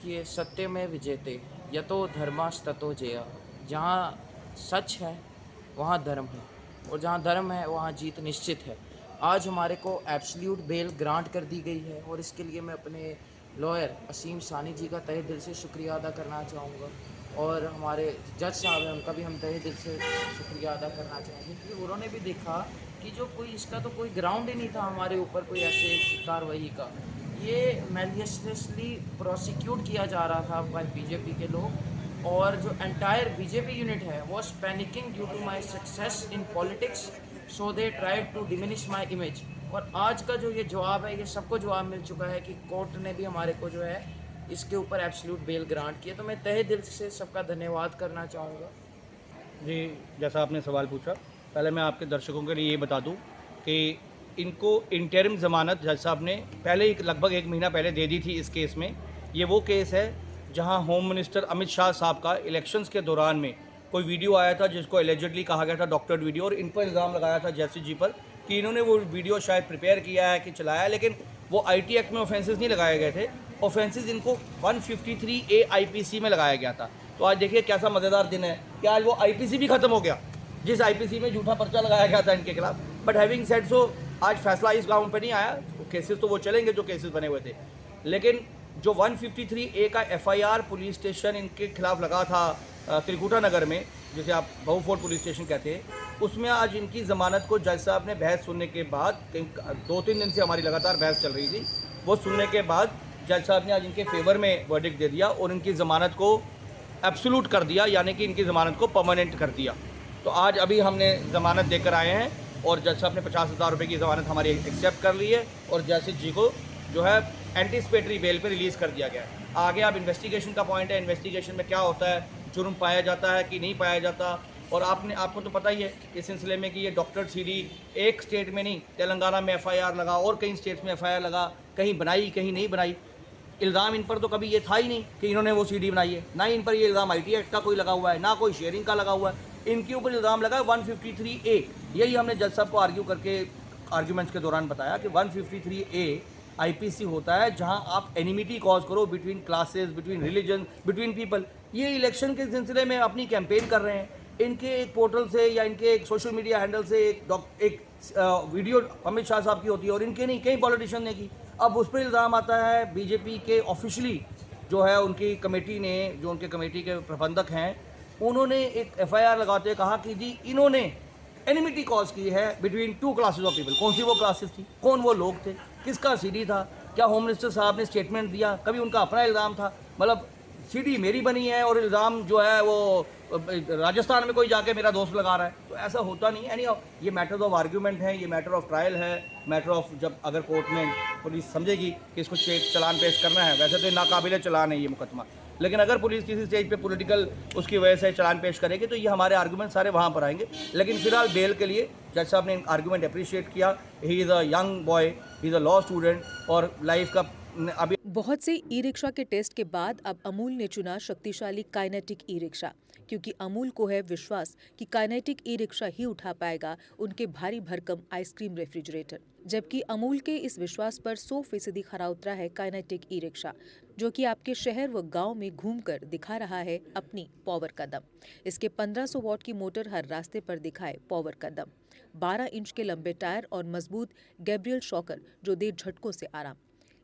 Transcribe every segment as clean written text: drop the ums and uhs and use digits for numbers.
देखिए, सत्य में विजेते यतो धर्मास्ततो जया। जहाँ सच है वहाँ धर्म है, और जहाँ धर्म है वहाँ जीत निश्चित है। आज हमारे को एब्सोल्यूट बेल ग्रांट कर दी गई है, और इसके लिए मैं अपने लॉयर असीम सानी जी का तहे दिल से शुक्रिया अदा करना चाहूँगा, और हमारे जज साहब हैं उनका भी हम तहे दिल से शुक्रिया अदा करना चाहेंगे, क्योंकि उन्होंने भी देखा कि जो कोई इसका तो कोई ग्राउंड ही नहीं था हमारे ऊपर कोई ऐसे कार्रवाई का। ये मैलिशियसली प्रोसिक्यूट किया जा रहा था बाय बीजेपी के लोग, और जो एंटायर बीजेपी यूनिट है वो panicking due to my success in politics, so they tried to diminish my image. और आज का जो ये जवाब है, ये सबको जवाब मिल चुका है कि कोर्ट ने भी हमारे को जो है इसके ऊपर एब्सोल्यूट बेल ग्रांट किया। तो मैं तहे दिल से सबका धन्यवाद करना चाहूँगा। जी, जैसा आपने सवाल पूछा, पहले मैं आपके दर्शकों के लिए ये बता दूं कि इनको इंटरिम ज़मानत जज साहब ने पहले ही लगभग 1 महीना पहले दे दी थी इस केस में। ये वो केस है जहां होम मिनिस्टर अमित शाह साहब का इलेक्शंस के दौरान में कोई वीडियो आया था जिसको एलिजिडली कहा गया था डॉक्टर्ड वीडियो, और इन पर इल्ज़ाम लगाया था जस्टिस जी पर कि इन्होंने वो वीडियो शायद प्रिपेयर किया है कि चलाया है, लेकिन वो IT एक्ट में ऑफेंसेस नहीं लगाए गए थे। ऑफेंसेस इनको 153A IPC में लगाया गया था। तो आज देखिए कैसा मज़ेदार दिन है कि आज वो IPC भी ख़त्म हो गया जिस IPC में झूठा पर्चा लगाया गया था इनके खिलाफ। बट हैविंग सेड सो, आज फैसला इस ग्राउंड पे नहीं आया, केसेस तो वो चलेंगे जो केसेस बने हुए थे, लेकिन जो 153A का FIR पुलिस स्टेशन इनके खिलाफ लगा था त्रिकुटा नगर में, जिसे आप बहुफोर्ट पुलिस स्टेशन कहते हैं, उसमें आज इनकी ज़मानत को जज साहब ने बहस सुनने के बाद, 2-3 दिन से हमारी लगातार बहस चल रही थी, वो सुनने के बाद जज साहब ने आज इनके फेवर में वर्डिक्ट दे दिया और इनकी ज़मानत को एब्सोल्यूट कर दिया, यानी कि इनकी ज़मानत को परमानेंट कर दिया। तो आज अभी हमने ज़मानत देकर आए हैं और जज साहब ने 50,000 रुपये की ज़मानत हमारी एक्सेप्ट कर ली है, और जस्टिस जी को जो है एंटीसिपेटरी बेल पे रिलीज़ कर दिया गया है। आगे अब इन्वेस्टिगेशन का पॉइंट है, इन्वेस्टिगेशन में क्या होता है, जुर्म पाया जाता है कि नहीं पाया जाता। और आपको तो पता ही है इस सिलसिले में कि ये डॉक्टर CD एक स्टेट में नहीं, तेलंगाना में FIR लगा और कई स्टेट्स में FIR लगा, कहीं बनाई कहीं नहीं बनाई। इल्ज़ाम इन पर तो कभी ये था ही नहीं कि इन्होंने वो CD बनाई है, ना इन पर ये इल्ज़ाम IT एक्ट का कोई लगा हुआ है, ना कोई शेयरिंग का लगा हुआ है। इनके ऊपर इल्ज़ाम लगा है 153A। यही हमने जज साहब को आर्ग्यू करके आर्ग्यूमेंट्स के दौरान बताया कि 153A IPC होता है जहां आप एनिमिटी कॉज करो between classes, between religion, between people. ये इलेक्शन के सिलसिले में अपनी कैंपेन कर रहे हैं, इनके एक पोर्टल से या इनके एक सोशल मीडिया हैंडल से एक वीडियो अमित शाह साहब की होती है और इनके नहीं, कई पॉलिटिशियन ने की। अब उस पर इल्ज़ाम आता है बीजेपी के ऑफिशियली जो है उनकी कमेटी ने, जो उनके कमेटी के प्रबंधक हैं, उन्होंने एक FIR लगाते हुए कहा कि जी इन्होंने एनिमिटी कॉज की है बिटवीन 2 क्लासेस ऑफ पीपल। कौन सी वो क्लासेस थी, कौन वो लोग थे, किसका CD था, क्या होम मिनिस्टर साहब ने स्टेटमेंट दिया, कभी उनका अपना इल्ज़ाम था? मतलब CD मेरी बनी है और इल्ज़ाम जो है वो राजस्थान में कोई जाके मेरा दोस्त लगा रहा है, तो ऐसा होता नहीं है। ये मैटर ऑफ आर्ग्यूमेंट है, ये मैटर ऑफ ट्रायल है, मैटर ऑफ जब अगर कोर्ट में पुलिस समझेगी कि इसको चलान पेश करना है। वैसे तो नाकाबिले चलान है ये मुकदमा, लेकिन अगर पुलिस किसी स्टेज पे पॉलिटिकल उसकी वजह से चलान पेश करेगी तो ये हमारे आर्गूमेंट सारे वहाँ पर आएंगे। लेकिन फिलहाल बेल के लिए जज साहब ने आर्गूमेंट अप्रिशिएट किया। He is a young boy, he is a law student, और लाइफ का अभी बहुत से ई-रिक्शा के टेस्ट के बाद अब अमूल ने चुना शक्तिशाली काइनेटिक ई-रिक्शा, क्योंकि अमूल को है विश्वास कि काइनेटिक ई-रिक्शा ही उठा पाएगा उनके भारी भरकम आइसक्रीम रेफ्रिजरेटर। जबकि अमूल के इस विश्वास पर 100% खरा उतरा है काइनेटिक ई-रिक्शा, जो कि आपके शहर व गांव में घूमकर दिखा रहा है अपनी पावर का दम। इसके 1500 वॉट की मोटर हर रास्ते पर दिखाए पावर का दम, 12 इंच के लंबे टायर और मजबूत गैब्रियल शॉकर जो दे झटकों से आराम।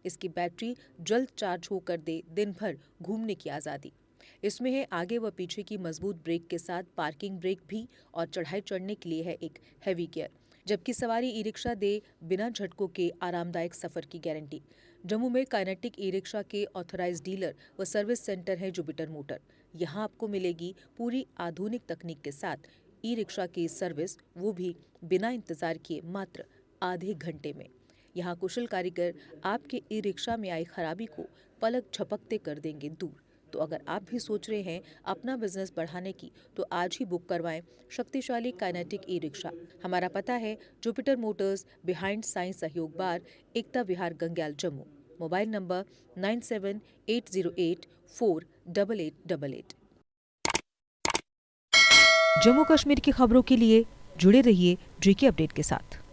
इसकी बैटरी जल्द चार्ज होकर दे दिन भर घूमने की आज़ादी। इसमें है आगे व पीछे की मजबूत ब्रेक के साथ पार्किंग ब्रेक भी, और चढ़ाई चढ़ने के लिए है एक हैवी गियर। जबकि सवारी ई-रिक्शा दे बिना झटकों के आरामदायक सफर की गारंटी। जम्मू में काइनेटिक ई-रिक्शा के ऑथराइज्ड डीलर व सर्विस सेंटर है जुपिटर मोटर। यहाँ आपको मिलेगी पूरी आधुनिक तकनीक के साथ ई-रिक्शा की सर्विस, वो भी बिना इंतजार किए मात्र आधे घंटे में। यहाँ कुशल कारीगर आपके ई-रिक्शा में आई खराबी को पलक झपकते कर देंगे दूर। तो अगर आप भी सोच रहे हैं अपना बिजनेस बढ़ाने की, तो आज ही बुक करवाएं शक्तिशाली काइनेटिक ई-रिक्शा। हमारा पता है जुपिटर मोटर्स, बिहाइंड साइंस सहयोग बार, एकता विहार, गंग्याल, जम्मू। Mobile number 9780848888। जम्मू कश्मीर की खबरों के लिए जुड़े रहिए GK अपडेट के साथ।